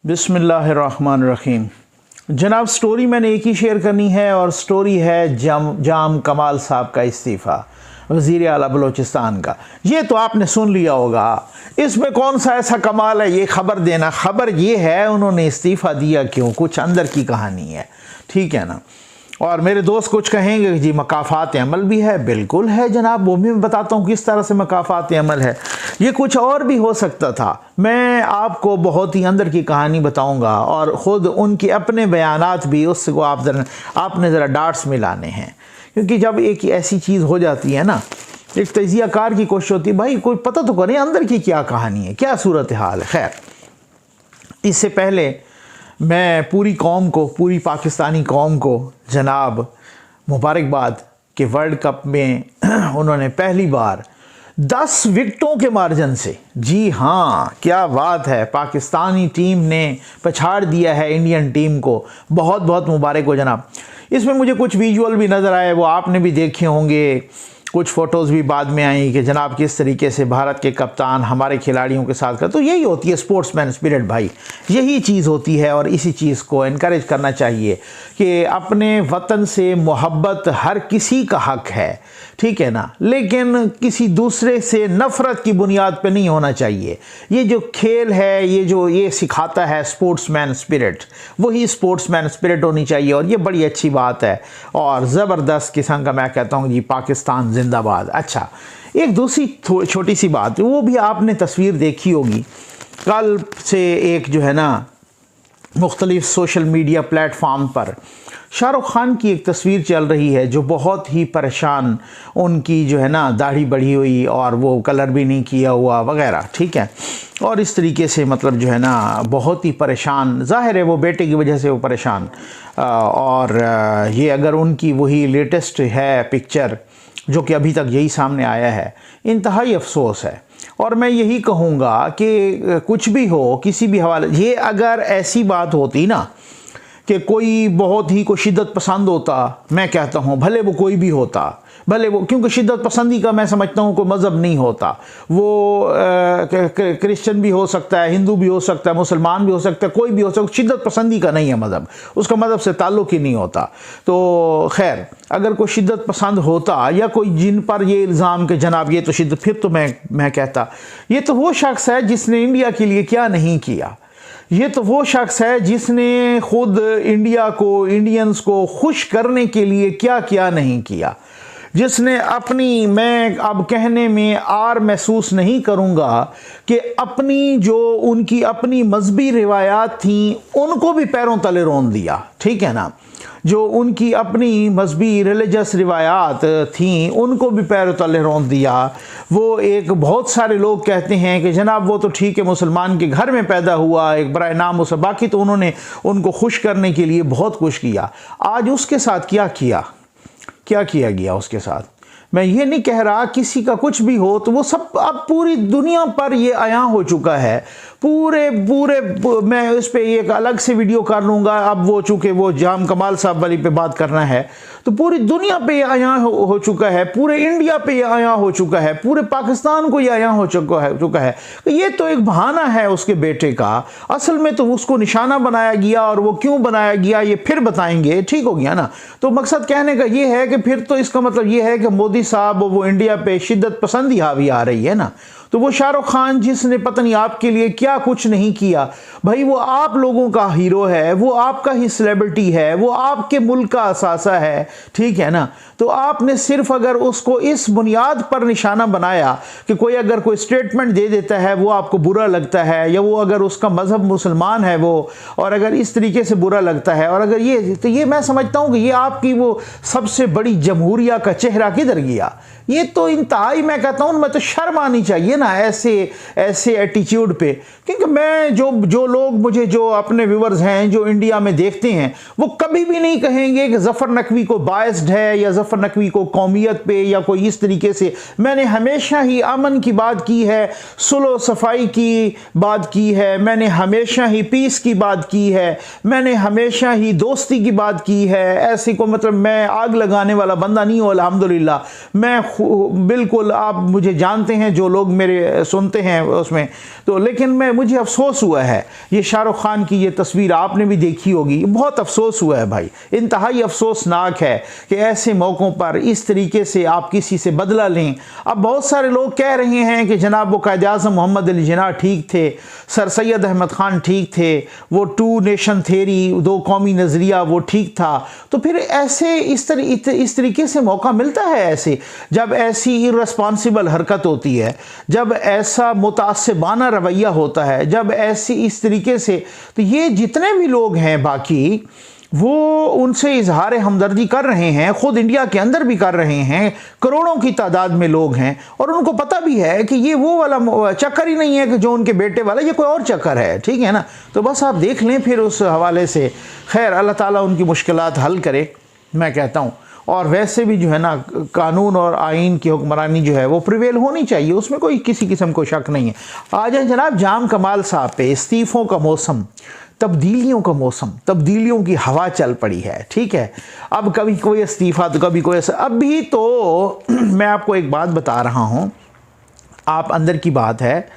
बिस्मिल्लाहिर्रहमानिर्रहीम। जनाब, स्टोरी मैंने एक ही शेयर करनी है और स्टोरी है जाम कमाल साहब का इस्तीफ़ा, वज़ीर आला बलोचिस्तान का। ये तो आपने सुन लिया होगा। इसमें कौन सा ऐसा कमाल है ये खबर देना? खबर ये है उन्होंने इस्तीफ़ा दिया क्यों, कुछ अंदर की कहानी है, ठीक है ना। और मेरे दोस्त कुछ कहेंगे कि जी मकाफ़ात अमल भी है। बिल्कुल है जनाब, वो भी मैं बताता हूँ किस तरह से मकाफ़ात अमल है। ये कुछ और भी हो सकता था। मैं आपको बहुत ही अंदर की कहानी बताऊँगा और ख़ुद उनके अपने बयानात भी, उसको आपने ज़रा डाट्स मिलाने हैं, क्योंकि जब एक ऐसी चीज़ हो जाती है ना, एक तजिया कार की कोशिश होती है, भाई कोई पता तो करें अंदर की क्या कहानी है, क्या सूरत हाल है। खैर, इससे पहले मैं पूरी कौम को, पूरी पाकिस्तानी कौम को जनाब मुबारकबाद कि वर्ल्ड कप में उन्होंने पहली बार 10 विकेटों के मार्जिन से, जी हाँ क्या बात है, पाकिस्तानी टीम ने पछाड़ दिया है इंडियन टीम को। बहुत बहुत मुबारक हो जनाब। इसमें मुझे कुछ विजुअल भी नज़र आए, वो आपने भी देखे होंगे। कुछ फ़ोटोज़ भी बाद में आई कि जनाब किस तरीके से भारत के कप्तान हमारे खिलाड़ियों के साथ कर। तो यही होती है स्पोर्ट्समैन स्पिरिट भाई, यही चीज़ होती है और इसी चीज़ को इनकरेज करना चाहिए कि अपने वतन से मोहब्बत हर किसी का हक है, ठीक है ना, लेकिन किसी दूसरे से नफ़रत की बुनियाद पे नहीं होना चाहिए। ये जो खेल है, ये सिखाता है स्पोर्ट्समैन स्पिरिट, वही स्पोर्ट्समैन स्पिरिट होनी चाहिए और ये बड़ी अच्छी बात है और ज़बरदस्त किस्म का मैं कहता हूँ जी पाकिस्तान जिंदाबाद। अच्छा, एक दूसरी छोटी सी बात, वो भी आपने तस्वीर देखी होगी, कल से एक जो है ना मुख्तलिफ सोशल मीडिया प्लेटफॉर्म पर शाहरुख खान की एक तस्वीर चल रही है जो बहुत ही परेशान, उनकी जो है ना दाढ़ी बढ़ी हुई और वो कलर भी नहीं किया हुआ वगैरह, ठीक है। और इस तरीके से मतलब जो है ना बहुत ही परेशान, ज़ाहिर है वो बेटे की वजह से वो परेशान। और ये अगर उनकी वही लेटेस्ट है पिक्चर जो कि अभी तक यही सामने आया है, इंतहाई अफसोस है। और मैं यही कहूँगा कि कुछ भी हो, किसी भी हवाले, ये अगर ऐसी बात होती ना कि कोई बहुत ही को शिद्दत पसंद होता, मैं कहता हूँ भले वो कोई भी होता, भले वो, क्योंकि शिद्दत पसंदी का मैं समझता हूँ कोई मज़हब नहीं होता, वो क्रिश्चियन भी हो सकता है, हिंदू भी हो सकता है, मुसलमान भी हो सकता है, कोई भी हो सकता है, शिद्दत पसंदी का नहीं है मज़हब, उसका मज़हब से ताल्लुक़ ही नहीं होता। तो खैर, अगर कोई शिद्दत पसंद होता या कोई जिन पर ये इल्ज़ाम के जनाब ये तो शिद्दत, फिर तो मैं कहता ये तो वो शख्स है जिसने इंडिया के लिए क्या नहीं किया, ये तो वो शख्स है जिसने खुद इंडिया को, इंडियंस को खुश करने के लिए क्या क्या नहीं किया, जिसने अपनी, मैं अब कहने में आर महसूस नहीं करूँगा कि अपनी जो उनकी अपनी मजहबी रिवायात थी उनको भी पैरों तले रोन दिया, ठीक है ना, जो उनकी अपनी मजहबी रिलीजियस रिवायात थी उनको भी पैरों तले रोन दिया। वो एक, बहुत सारे लोग कहते हैं कि जनाब वो तो ठीक है मुसलमान के घर में पैदा हुआ, एक बराए नाम मुसलमान, बाकी तो उन्होंने उनको खुश करने के लिए बहुत कुछ किया। आज उसके साथ क्या किया गया उसके साथ, मैं ये नहीं कह रहा किसी का कुछ भी हो, तो वो सब अब पूरी दुनिया पर ये आया हो चुका है। पूरे मैं इस पे एक अलग से वीडियो कर लूँगा, अब वो चूँकि वो जाम कमाल साहब वाली पे बात करना है, तो पूरी दुनिया पे ये आया हो चुका है, पूरे इंडिया पे ये आया हो चुका है, पूरे पाकिस्तान को ये आया हो चुका है। तो ये तो एक बहाना है उसके बेटे का, असल में तो उसको निशाना बनाया गया और वो क्यों बनाया गया ये फिर बताएंगे, ठीक हो गया ना। तो मकसद कहने का ये है कि फिर तो इसका मतलब ये है कि मोदी साहब वो इंडिया पे शिद्दत पसंदी हावी आ रही है ना। तो वो शाहरुख खान जिसने पता नहीं आपके लिए क्या कुछ नहीं किया, भाई वो आप लोगों का हीरो है, वो आपका ही सेलिब्रिटी है, वो आपके मुल्क का असासा है, ठीक है ना। तो आपने सिर्फ अगर उसको इस बुनियाद पर निशाना बनाया कि कोई अगर कोई स्टेटमेंट दे देता है वो आपको बुरा लगता है, या वो अगर उसका मज़हब मुसलमान है वो, और अगर इस तरीके से बुरा लगता है, और अगर ये, तो ये मैं समझता हूँ कि ये आपकी वो सबसे बड़ी जमहूरिया का चेहरा किधर गया। ये तो इंतहाई, मैं कहता हूँ मैं तो शर्म आनी चाहिए ना ऐसे एटीट्यूड पे। क्योंकि मैं जो लोग मुझे, जो अपने व्यूअर्स हैं जो इंडिया में देखते हैं, वो कभी भी नहीं कहेंगे कि ज़फ़र नकवी को बायस्ड है या ज़फ़र नकवी को कौमियत पे या कोई इस तरीके से। मैंने हमेशा ही अमन की बात की है, सुलह सफाई की बात की है, मैंने हमेशा ही पीस की बात की है, मैंने हमेशा ही दोस्ती की बात की है। ऐसी को मतलब मैं आग लगाने वाला बंदा नहीं हूँ अल्हम्दुलिल्लाह। मैं बिल्कुल, आप मुझे जानते हैं, जो लोग मेरे मेरे सुनते हैं उसमें तो, लेकिन मुझे अफसोस हुआ है, ये शाहरुख खान की ये तस्वीर आपने भी देखी होगी, बहुत अफसोस हुआ है भाई, इंतहाई अफसोसनाक है कि ऐसे मौक़ों पर इस तरीके से आप किसी से बदला लें। अब बहुत सारे लोग कह रहे हैं कि जनाब वो कायद-ए-आज़म मोहम्मद अली जिन्ना ठीक थे, सर सैयद अहमद ख़ान ठीक थे, वो 2 नेशन थेरी, 2 कौमी नज़रिया वो ठीक था। तो फिर ऐसे इस तरीके से मौका मिलता है, ऐसे जब ऐसी इर्रेस्पॉन्सिबल हरकत होती है, जब ऐसा मुतासिबाना रवैया होता है, जब ऐसी इस तरीके से, तो ये जितने भी लोग हैं बाकी वो उनसे इजहार हमदर्दी कर रहे हैं, ख़ुद इंडिया के अंदर भी कर रहे हैं, करोड़ों की तादाद में लोग हैं और उनको पता भी है कि ये वो वाला चक्कर ही नहीं है कि जो उनके बेटे वाला, ये कोई और चक्कर है, ठीक है ना। तो बस आप देख लें फिर उस हवाले से। खैर अल्लाह ताला उनकी मुश्किलात हल करे, मैं कहता हूँ। और वैसे भी जो है ना, कानून और आइन की हुक्मरानी जो है वो प्रिवेल होनी चाहिए, उसमें कोई किसी किस्म को शक नहीं है। आ जाए जनाब जाम कमाल साहब पे। इस्तीफ़ों का मौसम, तब्दीलियों का मौसम, तब्दीलियों की हवा चल पड़ी है, ठीक है। अब कभी कोई इस्तीफ़ा तो कभी कोई ऐसा। अभी तो मैं आपको एक बात बता रहा हूँ, आप अंदर की बात है,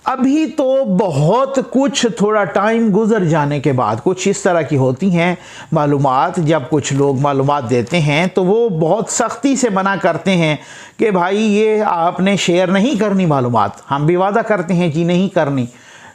अभी तो बहुत कुछ थोड़ा टाइम गुजर जाने के बाद कुछ इस तरह की होती हैं मालूमात, जब कुछ लोग मालूमात देते हैं तो वो बहुत सख्ती से मना करते हैं कि भाई ये आपने शेयर नहीं करनी मालूमात। हम भी वादा करते हैं जी नहीं करनी।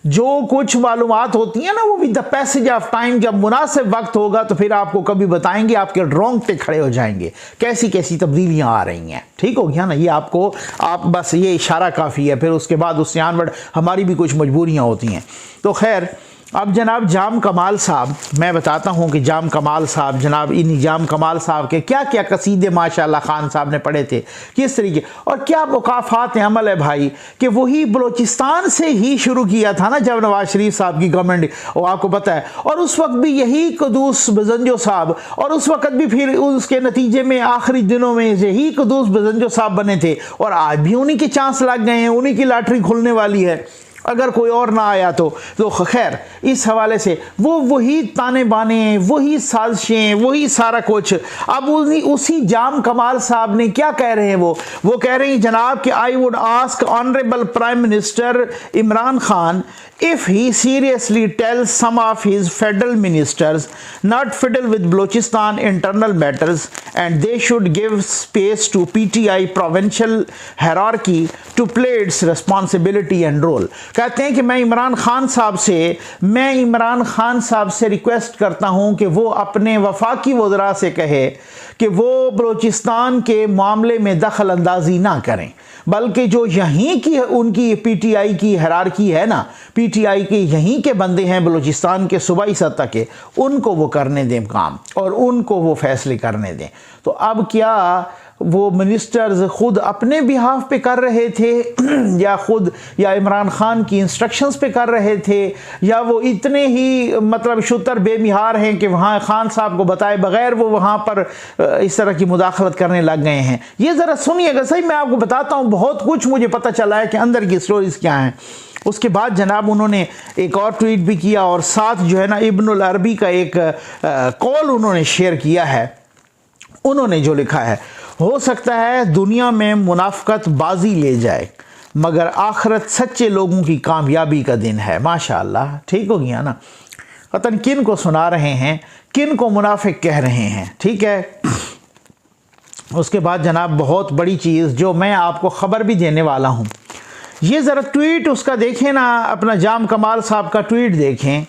जो कुछ मालूमात होती है ना, वो भी द पैसेज ऑफ टाइम, जब मुनासिब वक्त होगा तो फिर आपको कभी बताएंगे, आपके रोंगटे खड़े हो जाएंगे कैसी कैसी तब्दीलियां आ रही हैं। ठीक हो गया ना, ये आपको आप बस ये इशारा काफ़ी है, फिर उसके बाद उससे आनवर्ड हमारी भी कुछ मजबूरियां होती हैं। तो खैर अब जनाब जाम कमाल साहब, मैं बताता हूँ कि जाम कमाल साहब, जनाब इन जाम कमाल साहब के क्या क्या कसीदे माशाल्लाह खान साहब ने पढ़े थे, किस तरीके, और क्या मुकाफात अमल है भाई कि वही बलोचिस्तान से ही शुरू किया था ना जब नवाज शरीफ साहब की गवर्नमेंट, और आपको पता है, और उस वक्त भी यही कुदूस बजंजो साहब, और उस वक्त भी फिर उसके नतीजे में आखिरी दिनों में यही कुदूस बजंजो साहब बने थे, और आज भी उन्हीं के चांस लग गए हैं, उन्हीं की लॉटरी खुलने वाली है अगर कोई और ना आया तो खैर इस हवाले से वो वही ताने बाने, वही साजिशें, वही सारा कुछ। अब उसी जाम कमाल साहब ने क्या कह रहे हैं, वो कह रहे हैं जनाब कि I would ask honourable prime minister Imran Khan if he seriously tells some of his federal ministers not fiddle with Balochistan internal matters and they should give space to PTI provincial hierarchy to play its responsibility and role। कहते हैं कि मैं इमरान खान साहब से request करता हूं कि वो अपने वफाकी वज़रा से कहे कि वो बलूचिस्तान के मामले में दखल अंदाजी ना करें, बल्कि जो यहीं की उनकी पीटीआई की हिरार्की है ना, पीटीआई के यहीं के बंदे हैं बलूचिस्तान के सूबाई सतह के, उनको वो करने दें काम और उनको वो फैसले करने दें। तो अब क्या वो मिनिस्टर्स खुद अपने बिहाफ पे कर रहे थे या इमरान खान की इंस्ट्रक्शंस पे कर रहे थे, या वो इतने ही मतलब शुतर बेमिहार हैं कि वहाँ खान साहब को बताए बगैर वो वहाँ पर इस तरह की मुदाखलत करने लग गए हैं। ये ज़रा सुनिएगा सही, मैं आपको बताता हूँ, बहुत कुछ मुझे पता चला है कि अंदर की स्टोरीज़ क्या हैं। उसके बाद जनाब उन्होंने एक और ट्वीट भी किया और साथ जो है ना इब्नुल अरबी का एक कॉल उन्होंने शेयर किया है। उन्होंने जो लिखा है, हो सकता है दुनिया में मुनाफकत बाजी ले जाए मगर आखिरत सच्चे लोगों की कामयाबी का दिन है। माशाअल्लाह, ठीक हो गया ना। पतन किन को सुना रहे हैं, किन को मुनाफिक कह रहे हैं, ठीक है। उसके बाद जनाब बहुत बड़ी चीज़ जो मैं आपको ख़बर भी देने वाला हूँ, ये ज़रा ट्वीट उसका देखें ना, अपना जाम कमाल साहब का ट्वीट देखें।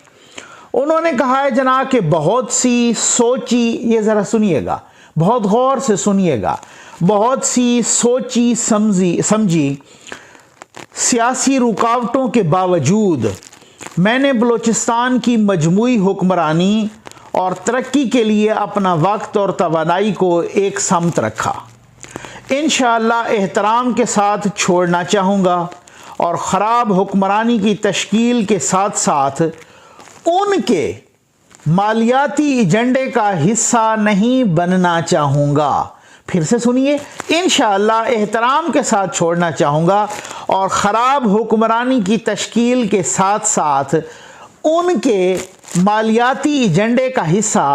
उन्होंने कहा है जनाब कि बहुत सी सोची, ये ज़रा सुनिएगा, बहुत गौर से सुनिएगा, बहुत सी सोची समझी सियासी रुकावटों के बावजूद मैंने बलूचिस्तान की मजमूई हुक्मरानी और तरक्की के लिए अपना वक्त और तवानाई को एक समत रखा। इंशाअल्लाह एहतराम के साथ छोड़ना चाहूँगा और ख़राब हुक्मरानी की तश्कील के साथ साथ उनके मालियाती एजेंडे का हिस्सा नहीं बनना चाहूँगा। फिर से सुनिए, इंशाअल्लाह एहतराम के साथ छोड़ना चाहूँगा और ख़राब हुक्मरानी की तश्कील के साथ साथ उनके मालियाती एजेंडे का हिस्सा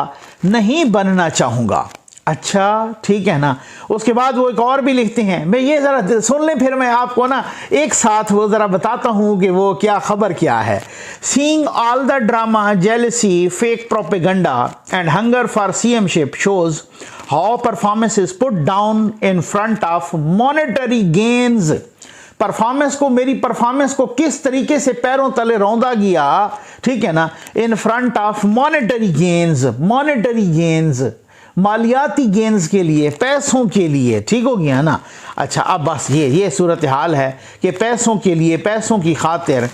नहीं बनना चाहूँगा। अच्छा ठीक है ना। उसके बाद वो एक और भी लिखते हैं, मैं ये ज़रा सुन लें फिर मैं आपको ना एक साथ वो ज़रा बताता हूँ कि वो क्या खबर क्या है। Seeing all the drama, jealousy, fake propaganda and hunger for CMship shows how performance is put down in front of monetary gains. Performance को, मेरी परफॉर्मेंस को किस तरीके से पैरों तले रौंदा गया, ठीक है ना, in front of monetary gains. Monetary gains मालियाती गेन्स के लिए, पैसों के लिए, ठीक हो गया ना। अच्छा अब बस ये सूरत हाल है कि पैसों के लिए, पैसों की खातिर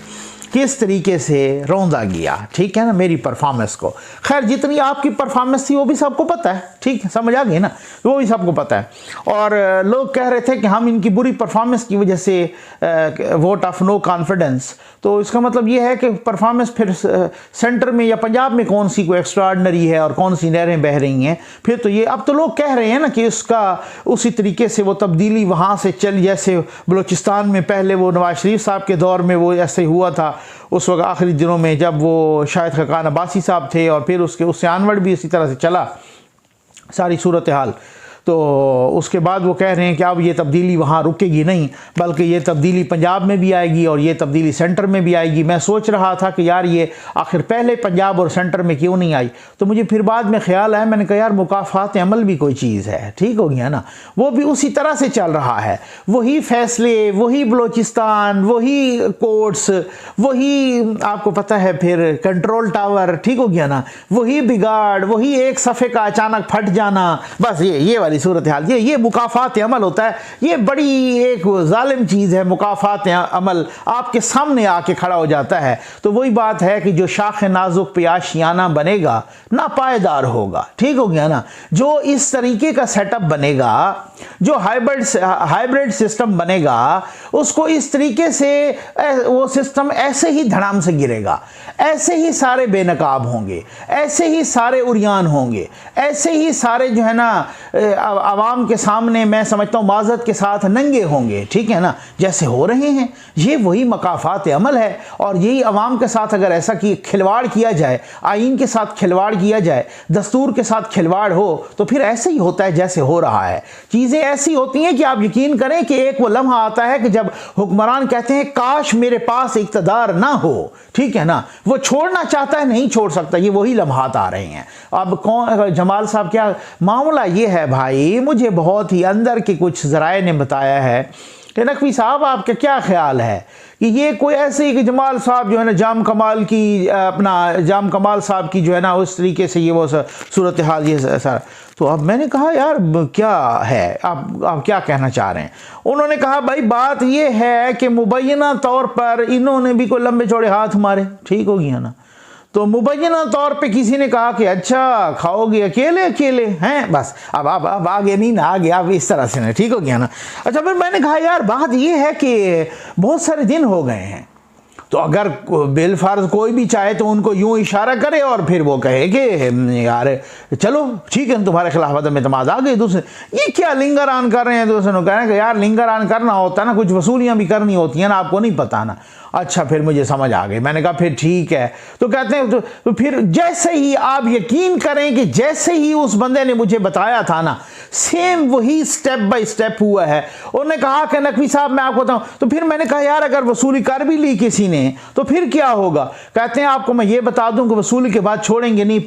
किस तरीके से रौंदा गया, ठीक है ना, मेरी परफॉर्मेंस को। खैर जितनी आपकी परफॉर्मेंस थी वो भी सबको पता है, ठीक है, समझ आ गई ना, वो भी सबको पता है। और लोग कह रहे थे कि हम इनकी बुरी परफॉर्मेंस की वजह से वोट ऑफ नो कॉन्फिडेंस, तो इसका मतलब ये है कि परफॉर्मेंस फिर सेंटर में या पंजाब में कौन सी कोई एक्स्ट्राऑर्डिनरी है और कौन सी नहरें बह रही हैं, फिर तो ये अब तो लोग कह रहे हैं ना कि उसका उसी तरीके से वो तब्दीली वहाँ से चल, जैसे बलूचिस्तान में पहले वो नवाज शरीफ साहब के दौर में वो ऐसे हुआ था, उस वक्त आखिरी दिनों में जब वो शायद खकान अब्बासी साहब थे, और फिर उससे आनवर्ड भी इसी तरह से चला सारी सूरत हाल। तो उसके बाद वो कह रहे हैं कि अब ये तब्दीली वहाँ रुकेगी नहीं, बल्कि ये तब्दीली पंजाब में भी आएगी और ये तब्दीली सेंटर में भी आएगी। मैं सोच रहा था कि यार ये आखिर पहले पंजाब और सेंटर में क्यों नहीं आई, तो मुझे फिर बाद में ख्याल आया, मैंने कहा यार मुकाफ़ात अमल भी कोई चीज़ है, ठीक हो गया ना, वो भी उसी तरह से चल रहा है, वही फैसले, वही बलूचिस्तान, वही कोर्ट्स, वही आपको पता है फिर कंट्रोल टावर, ठीक हो गया ना, वही बिगाड़, वही एक सफ़े का अचानक फट जाना, बस ये वाली सूरत हाल। ये मुकाफ़ात अमल होता है, ये बड़ी एक जालिम चीज़ है। मुकाफ़ात अमल आपके सामने आके खड़ा हो जाता है, तो वही बात है कि जो शाख नाजुक पे आशियाना बनेगा ना पायदार होगा, ठीक हो गया ना। जो इस तरीके का सेटअप बनेगा, जो हाइब्रिड सिस्टम बनेगा, उसको इस तरीके से वो सिस्टम ऐसे ही धड़ाम से गिरेगा, ऐसे ही सारे बेनकाब होंगे, ऐसे ही सारे उरियान होंगे, ऐसे ही सारे जो है ना आवाम के सामने मैं समझता हूँ माजरत के साथ नंगे होंगे, ठीक है ना, जैसे हो रहे हैं। ये वही मकाफ़ात अमल है, और यही आवाम के साथ अगर ऐसा कि खिलवाड़ किया जाए, आइन के साथ खिलवाड़ किया जाए, दस्तूर के साथ खिलवाड़ हो, तो फिर ऐसे ही होता है जैसे हो रहा है। चीज़ें ऐसी होती हैं कि आप यकीन करें कि एक वो लम्हा आता है कि जब हुक्मरान कहते हैं काश मेरे पास इक़्तिदार ना हो, ठीक है ना, वो छोड़ना चाहता है, नहीं छोड़ सकता। ये वही लम्हात आ रहे हैं। अब कौन, जमाल साहब, क्या मामला ये है भाई, मुझे बहुत ही अंदर के कुछ ज़राए ने बताया है कि नकवी साहब आपका क्या ख्याल है कि ये कोई ऐसे ही कि जमाल साहब जो है ना जाम कमाल की, अपना जाम कमाल साहब की जो है ना उस तरीके से ये वो सूरत हाल ये सारा। तो अब मैंने कहा यार क्या है, आप क्या कहना चाह रहे हैं। उन्होंने कहा भाई बात ये है कि मुबैना तौर पर इन्होंने भी कोई लंबे चौड़े हाथ मारे, ठीक हो गया ना, तो मुबैना तौर पे किसी ने कहा कि अच्छा खाओगे अकेले अकेले हैं, बस अब आगे नहीं ना, आगे अब इस तरह से ना, ठीक हो गया ना। अच्छा फिर मैंने कहा यार बात ये है कि बहुत सारे दिन हो गए हैं, तो अगर बिलफर्ज कोई भी चाहे तो उनको यूं इशारा करे और फिर वो कहे कि यार चलो ठीक है तुम्हारे खिलाफ अदम एतमाद आ गए। दूसरे ये क्या लिंगर आन कर रहे हैं, दूसरे ने कहा कि यार लिंगर आन करना होता है ना, कुछ वसूलियाँ भी करनी होती हैं ना, आपको नहीं पता ना। अच्छा फिर मुझे समझ आ गई, मैंने कहा फिर ठीक है। तो कहते हैं तो फिर जैसे ही आप यकीन करें कि जैसे ही उस बंदे ने मुझे बताया था ना, सेम वही स्टेप बाय स्टेप हुआ है। उन्होंने कहा कि नकवी साहब मैं आपको बताऊं, तो फिर मैंने कहा यार अगर वसूली कर भी ली किसी ने तो फिर क्या होगा। कहते हैं आपको मैं ये बता दूं कि वसूली के बाद छोड़ेंगे नहीं,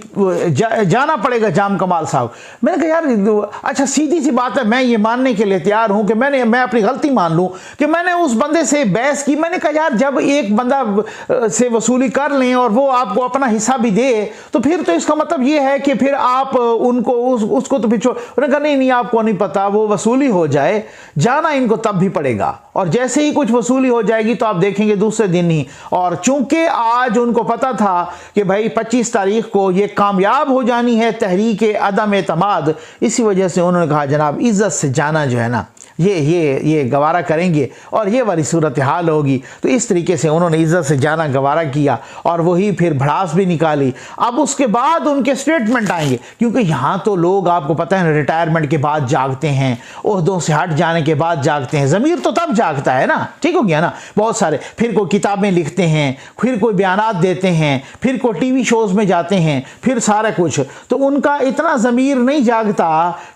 जाना पड़ेगा जाम कमाल साहब। मैंने कहा यार अच्छा सीधी सी बात है, मैं ये मानने के लिए तैयार हूं कि मैं अपनी गलती मान लूं कि मैंने उस बंदे से बहस की। मैंने कहा यार जब एक बंदा से वसूली कर लें और वो आपको अपना हिस्सा भी दे, तो फिर तो इसका मतलब ये है कि फिर आप उनको उसको तो फिर उन्होंने कहा नहीं आपको नहीं पता, वो वसूली हो जाए जाना इनको तब भी पड़ेगा, और जैसे ही कुछ वसूली हो जाएगी तो आप देखेंगे दूसरे दिन ही। और चूंकि आज उनको पता था कि भाई 25 तारीख को ये कामयाब हो जानी है तहरीक अदम एतमाद, इसी वजह से उन्होंने कहा जनाब इज्जत से जाना जो है ना ये गवारा करेंगे और ये वाली सूरत हाल होगी। तो इस तरीके से उन्होंने इज्जत से जाना गवारा किया और वही फिर भड़ास भी निकाली। अब उसके बाद उनके स्टेटमेंट आएंगे, क्योंकि यहाँ तो लोग आपको पता है रिटायरमेंट के बाद जागते हैं, ओहदों से हट जाने के बाद जागते हैं। ज़मीर तो तब जागता है ना, ठीक हो गया ना। बहुत सारे फिर कोई किताबें लिखते हैं, फिर कोई बयानात देते हैं, फिर कोई टीवी शोज़ में जाते हैं, फिर सारा कुछ, तो उनका इतना ज़मीर नहीं जागता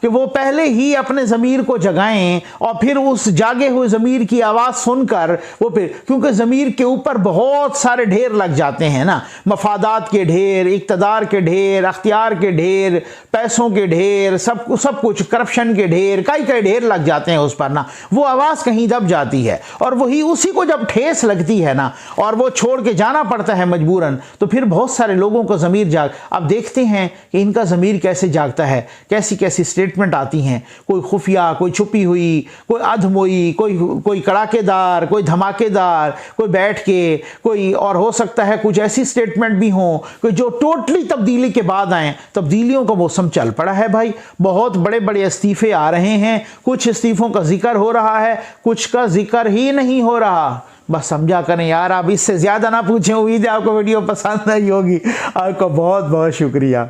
कि वो पहले ही अपने ज़मीर को जगाएं और फिर उस जागे हुए ज़मीर की आवाज़ सुनकर वो फिर, क्योंकि ज़मीर के ऊपर बहुत सारे ढेर लग जाते हैं ना, मफादात के ढेर, इक़्तिदार के ढेर, अख्तियार के ढेर, पैसों के ढेर, सब कुछ, करप्शन के ढेर, कई ढेर लग जाते हैं उस पर ना, वो आवाज़ कहीं दब जाती है और वही उसी को जब ठेस लगती है ना और वो छोड़ के जाना पड़ता है मजबूरन, तो फिर बहुत सारे लोगों का ज़मीर जाग, अब देखते हैं कि इनका ज़मीर कैसे जागता है, कैसी कैसी स्टेटमेंट आती हैं, कोई खुफिया, कोई छुपी हुई, कोई अधमोई, कोई कड़ाकेदार, कोई धमाकेदार, कोई बैठ के, कोई और हो सकता है कुछ ऐसी स्टेटमेंट भी हों कि जो टोटली तब्दीली के बाद आएँ। तब्दीलियों का मौसम चल पड़ा है भाई, बहुत बड़े बड़े इस्तीफ़े आ रहे हैं, कुछ इस्तीफ़ों का जिक्र हो रहा है, कुछ का जिक्र ही नहीं हो रहा। बस समझा करें यार, आप इससे ज़्यादा ना पूछें। उम्मीद है आपको वीडियो पसंद आई होगी। आपका बहुत बहुत शुक्रिया।